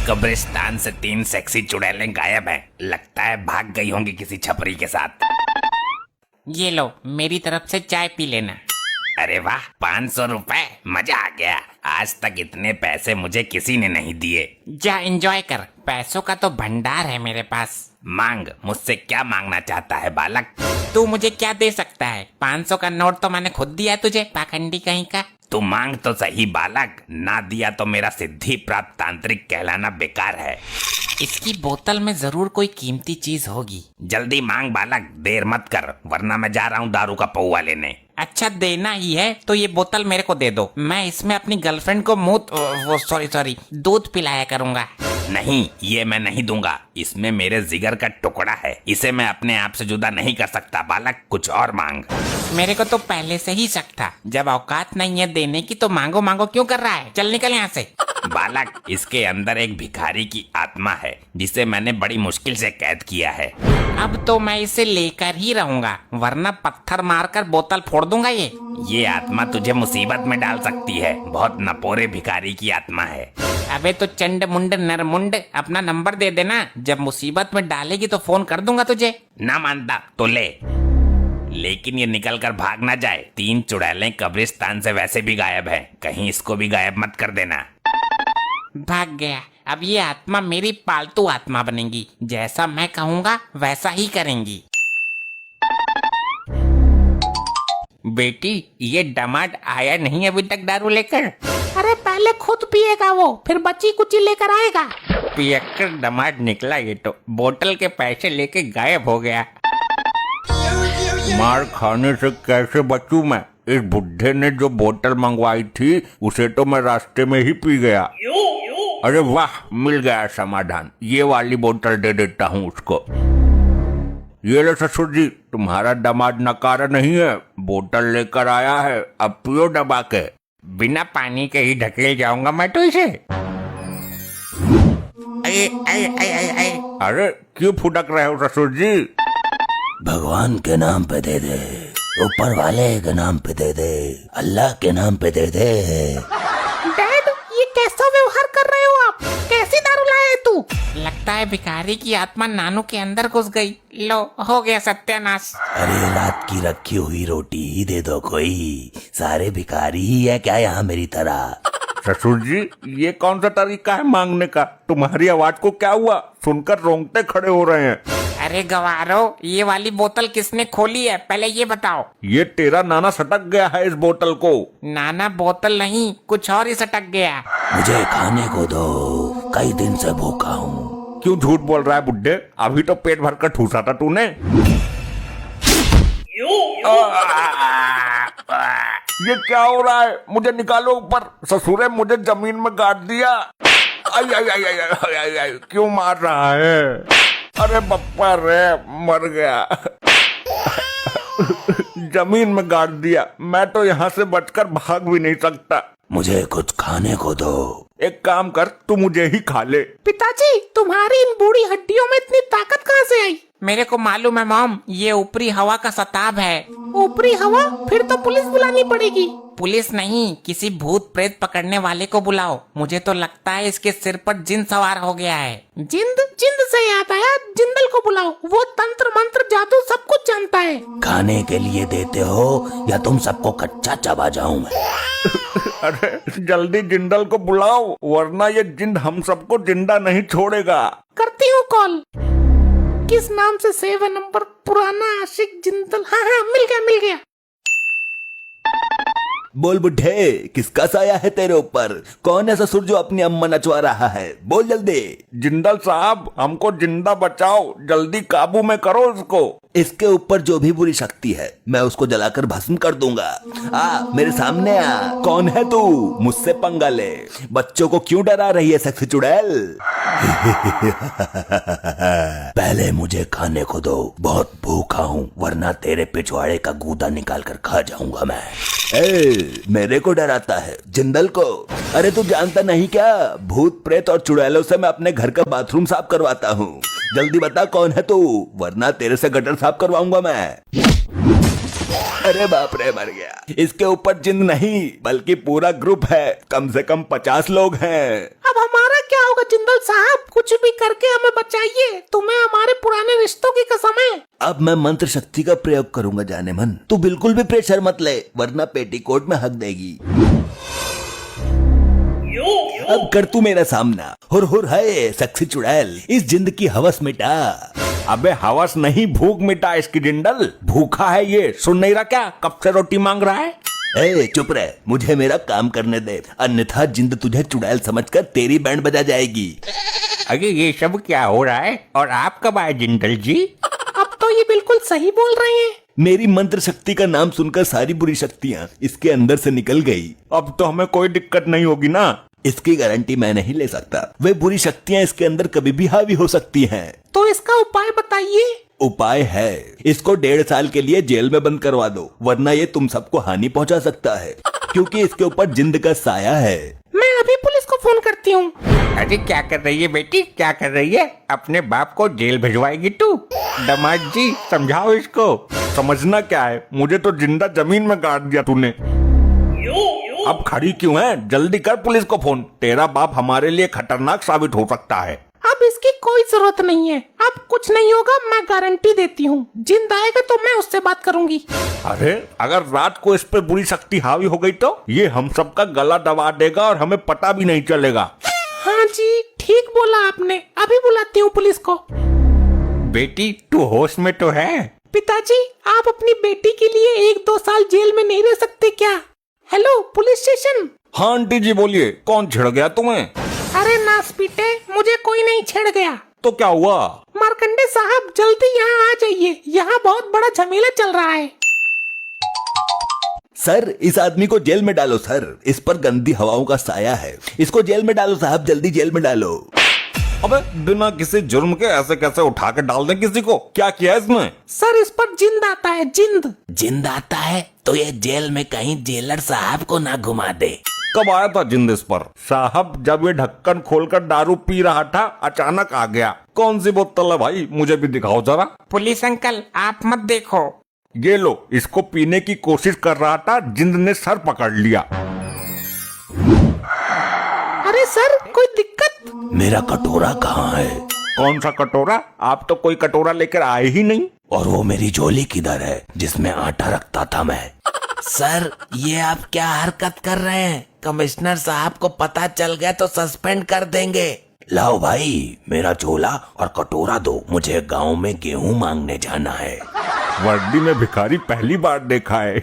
कब्रिस्तान से 3 सेक्सी चुड़ैलें गायब हैं। लगता है भाग गई होंगी किसी छपरी के साथ। ये लो, मेरी तरफ से चाय पी लेना। अरे वाह, 500 रुपए, मजा आ गया। आज तक इतने पैसे मुझे किसी ने नहीं दिए। जा एंजॉय कर, पैसों का तो भंडार है मेरे पास। मांग, मुझसे क्या मांगना चाहता है बालक? तू मुझे क्या दे सकता है? 500 का नोट तो मैंने खुद दिया तुझे, पाखंडी कहीं का। तू मांग तो सही बालक, ना दिया तो मेरा सिद्धि प्राप्त तांत्रिक कहलाना बेकार है। इसकी बोतल में जरूर कोई कीमती चीज होगी। जल्दी मांग बालक, देर मत कर, वरना मैं जा रहा हूँ दारू का पौवा लेने। अच्छा, देना ही है तो ये बोतल मेरे को दे दो। मैं इसमें अपनी गर्लफ्रेंड को सॉरी दूध पिलाया करूंगा। नहीं, ये मैं नहीं दूंगा। इसमें मेरे जिगर का टुकड़ा है, इसे मैं अपने आप से जुदा नहीं कर सकता। बालक, कुछ और मांग। मेरे को तो पहले से ही शक था, जब औकात नहीं है देने की तो मांगो मांगो क्यों कर रहा है? चल निकल यहाँ से। बालक, इसके अंदर एक भिखारी की आत्मा है, जिसे मैंने बड़ी मुश्किल से कैद किया है। अब तो मैं इसे लेकर ही रहूंगा, वरना पत्थर मारकर बोतल फोड़ दूंगा। ये आत्मा तुझे मुसीबत में डाल सकती है। बहुत नपोरे भिखारी की आत्मा है। अबे तो चंड मुंड नरमुंड, अपना नंबर दे देना, जब मुसीबत में डालेगी तो फोन कर दूंगा तुझे। ना मानता तो ले, लेकिन ये निकल कर भाग ना जाए। 3 चुड़ैलें कब्रिस्तान से वैसे भी गायब हैं, कहीं इसको भी गायब मत कर देना। भाग गया। अब ये आत्मा मेरी पालतू आत्मा बनेगी, जैसा मैं कहूँगा वैसा ही करेंगी। बेटी, ये दामाद आया नहीं अभी तक दारू लेकर? अरे पहले खुद पिएगा वो, फिर बची कुची लेकर आएगा। पियक्कर दामाद निकला ये तो, बोतल के पैसे लेके गायब हो गया। मार खाने से कैसे बचूं मैं? इस बुढ़े ने जो बोतल मंगवाई थी उसे तो मैं रास्ते में ही पी गया। अरे वाह, मिल गया समाधान। ये वाली बोतल दे देता हूँ उसको। ये लो ससुर जी, तुम्हारा दामाद नकारा नहीं है, बोतल लेकर आया है, अब पियो दबा के। बिना पानी के ही ढकेल जाऊंगा मैं तो इसे। अरे क्यों फुटक रहे हो ससुर जी? भगवान के नाम पे दे दे, ऊपर वाले के नाम पे दे दे, अल्लाह के नाम पे दे दे। डैड, ये कैसा व्यवहार कर रहे हो आप? कैसी दारू लाए तू? लगता है भिखारी की आत्मा नानू के अंदर घुस गई। लो, हो गया सत्यानाश। अरे रात की रखी हुई रोटी ही दे दो कोई, सारे भिखारी ही है क्या यहाँ मेरी तरह? ससुर जी, ये कौन सा तरीका है मांगने का? तुम्हारी आवाज को क्या हुआ? सुनकर रोंगटे खड़े हो रहे हैं। अरे गवारो, ये वाली बोतल किसने खोली है, पहले ये बताओ। ये तेरा नाना सटक गया है इस बोतल को। नाना बोतल नहीं, कुछ और ही सटक गया। मुझे खाने को दो, कई दिन से भूखा हूँ। क्यों झूठ बोल रहा है बुड्ढे? अभी तो पेट भर कर ठूसा था तूने। ये क्या हो रहा है? मुझे निकालो ऊपर। ससुरे, मुझे जमीन में गाड़ दिया। आई आई आई आई आई आई आई, क्यों मार रहा है? अरे बप्पा रे, मर गया। जमीन में गाड़ दिया। मैं तो यहाँ से बचकर भाग भी नहीं सकता। मुझे कुछ खाने को दो। एक काम कर, तू मुझे ही खा ले। पिताजी, तुम्हारी इन बूढ़ी हड्डियों में इतनी ताकत कहाँ से आई? मेरे को मालूम है मॉम, ये ऊपरी हवा का सताब है। ऊपरी हवा? फिर तो पुलिस बुलानी पड़ेगी। पुलिस नहीं, किसी भूत प्रेत पकड़ने वाले को बुलाओ। मुझे तो लगता है इसके सिर पर जिन सवार हो गया है। जिंद? जिंद से याद आया, जिंदल को बुलाओ, वो तंत्र मंत्र जादू सब कुछ जानता है। खाने के लिए देते हो या तुम सबको कच्चा चबा जाऊं मैं? अरे जल्दी जिंदल को बुलाओ, वरना ये जिंद हम सबको जिंदा नहीं छोड़ेगा। करती हूँ कॉल। किस नाम से सेव है नंबर? पुराना आशिक जिंदल। हाँ हाँ, मिल गया मिल गया। बोल बुढ़े, किसका साया है तेरे ऊपर? कौन है ससुर जो अपनी अम्मा नचवा रहा है? बोल जल्दी। जिंदल साहब, हमको जिंदा बचाओ, जल्दी काबू में करो उसको। इसके ऊपर जो भी बुरी शक्ति है मैं उसको जलाकर भस्म कर दूंगा। आ मेरे सामने आ। कौन है तू? मुझसे पंगा ले। बच्चों को क्यों डरा रही है सेक्सी चुड़ैल? पहले मुझे खाने को दो, बहुत भूखा हूँ, वरना तेरे पिछवाड़े का गूदा निकाल कर खा जाऊंगा मैं। मेरे को डराता है? जिंदल को? अरे तू जानता नहीं क्या, भूत प्रेत और चुड़ैलों से मैं अपने घर का बाथरूम साफ करवाता हूँ। जल्दी बता कौन है तू, वरना तेरे से गटर साफ करवाऊंगा मैं। अरे बाप रे, मर गया। इसके ऊपर जिन नहीं बल्कि पूरा ग्रुप है, कम से कम 50 लोग हैं। अब हमारा क्या होगा जिंदल साहब? कुछ भी करके हमें बचाइए, तुम्हें हमारे पुराने रिश्तों की कसम है। अब मैं मंत्र शक्ति का प्रयोग करूंगा जाने मन। तू बिल्कुल भी प्रेशर मत ले, वरना पेटीकोट में हक देगी। अब कर तू मेरा सामना। हुर हुर है सेक्सी चुड़ैल, इस जिंद की हवस मिटा। अबे हवस नहीं, भूख मिटा इसकी जिंदल। भूखा है ये, सुन नहीं रहा क्या? कब से रोटी मांग रहा है। ए चुप रह, मुझे मेरा काम करने दे, अन्यथा जिंद तुझे चुड़ैल समझकर तेरी बैंड बजा जाएगी। अरे ये सब क्या हो रहा है? और आप कब आए जिंदल जी? अब तो ये बिल्कुल सही बोल रहे हैं। मेरी मंत्र शक्ति का नाम सुनकर सारी बुरी शक्तियाँ इसके अंदर से निकल गई। अब तो हमें कोई दिक्कत नहीं होगी ना? इसकी गारंटी मैं नहीं ले सकता। वे बुरी शक्तियाँ इसके अंदर कभी भी हावी हो सकती हैं। तो इसका उपाय बताइए। उपाय है, इसको 1.5 साल के लिए जेल में बंद करवा दो, वरना ये तुम सबको हानि पहुंचा सकता है, क्योंकि इसके ऊपर जिंद का साया है। मैं अभी पुलिस को फोन करती हूँ। अरे क्या कर रही है बेटी, क्या कर रही है? अपने बाप को जेल भिजवाएगी तू? दामाद जी समझाओ इसको। समझना क्या है, मुझे तो जिंदा जमीन में गाड़ दिया तूने। अब खड़ी क्यों है? जल्दी कर पुलिस को फोन। तेरा बाप हमारे लिए खतरनाक साबित हो सकता है। अब इसकी कोई जरूरत नहीं है, अब कुछ नहीं होगा, मैं गारंटी देती हूँ। जिंदा आएगा तो मैं उससे बात करूंगी। अरे अगर रात को इस पे बुरी शक्ति हावी हो गई तो ये हम सबका गला दबा देगा और हमें पता भी नहीं चलेगा। हाँ जी ठीक बोला आपने, अभी बुलाती हूँ पुलिस को। बेटी तू होश में तो है? पिताजी आप अपनी बेटी के लिए 1-2 साल जेल में नहीं रह सकते क्या? Hello police station. हाँ आंटी जी बोलिए, कौन छिड़ गया तुम्हें? अरे नास पीटे, मुझे कोई नहीं छेड़ गया। तो क्या हुआ? मार्कंडे साहब जल्दी यहाँ आ जाइए, यहाँ बहुत बड़ा झमेला चल रहा है। सर इस आदमी को जेल में डालो सर, इस पर गंदी हवाओं का साया है। इसको जेल में डालो साहब, जल्दी जेल में डालो। अबे बिना किसी जुर्म के ऐसे कैसे उठा के डाल दे किसी को? क्या किया इसने? सर इस पर जिंद आता है, जिंद। जिंद आता है तो ये जेल में कहीं जेलर साहब को ना घुमा दे। कब आया था जिंद इस पर? साहब जब ये ढक्कन खोलकर दारू पी रहा था अचानक आ गया। कौन सी बोतल है भाई, मुझे भी दिखाओ जरा। पुलिस अंकल आप मत देखो। ये लो, इसको पीने की कोशिश कर रहा था, जिंद ने सर पकड़ लिया। अरे सर कोई दिक्कत? मेरा कटोरा कहाँ है? कौन सा कटोरा? आप तो कोई कटोरा लेकर आए ही नहीं। और वो मेरी झोली किधर है जिसमें आटा रखता था मैं? सर ये आप क्या हरकत कर रहे हैं? कमिश्नर साहब को पता चल गया तो सस्पेंड कर देंगे। लाओ भाई मेरा झोला और कटोरा दो, मुझे गांव में गेहूं मांगने जाना है। वर्दी में भिखारी पहली बार देखा है।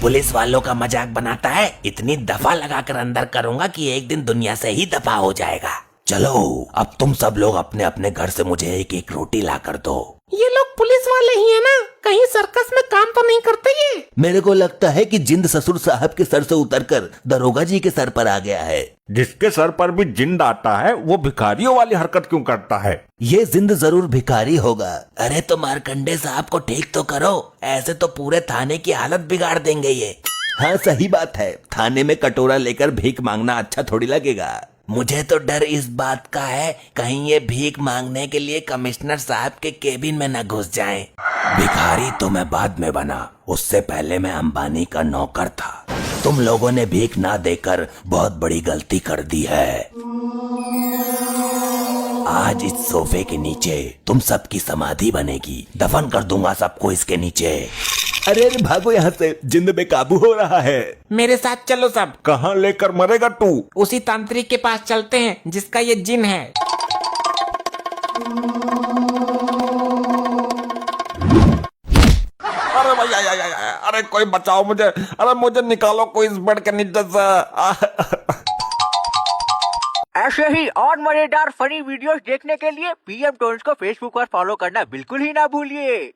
पुलिस वालों का मजाक बनाता है, इतनी दफा लगाकर अंदर करूंगा कि एक दिन दुनिया से ही दफा हो जाएगा। चलो अब तुम सब लोग अपने अपने घर से मुझे 1-1 रोटी ला कर दो। ये लोग पुलिस वाले ही है ना? कहीं सर्कस में काम तो नहीं करते ये? मेरे को लगता है कि जिंद ससुर साहब के सर से उतरकर दरोगा जी के सर पर आ गया है। जिसके सर पर भी जिंद आता है वो भिखारियों वाली हरकत क्यों करता है? ये जिंद जरूर भिखारी होगा। अरे तो मार्कंडे साहब को ठीक तो करो, ऐसे तो पूरे थाने की हालत बिगाड़ देंगे ये। हाँ सही बात है, थाने में कटोरा लेकर भीख मांगना अच्छा थोड़ी लगेगा। मुझे तो डर इस बात का है कहीं ये भीख मांगने के लिए कमिश्नर साहब के केबिन में न घुस जाएं। भिखारी तो मैं बाद में बना, उससे पहले मैं अंबानी का नौकर था। तुम लोगों ने भीख ना देकर बहुत बड़ी गलती कर दी है। आज इस सोफे के नीचे तुम सबकी समाधि बनेगी, दफन कर दूंगा सबको इसके नीचे। अरे भागो यहाँ से, जिंद बेकाबू हो रहा है। मेरे साथ चलो सब। कहाँ लेकर मरेगा तू? उसी तांत्रिक के पास चलते हैं जिसका ये जिन है। अरे भाई अरे कोई बचाओ मुझे, अरे मुझे निकालो कोई इस बेड के नीचे से। ऐसे ही और मजेदार फनी वीडियोस देखने के लिए पीएम टोन्स को फेसबुक पर फॉलो करना बिल्कुल ही ना भूलिए।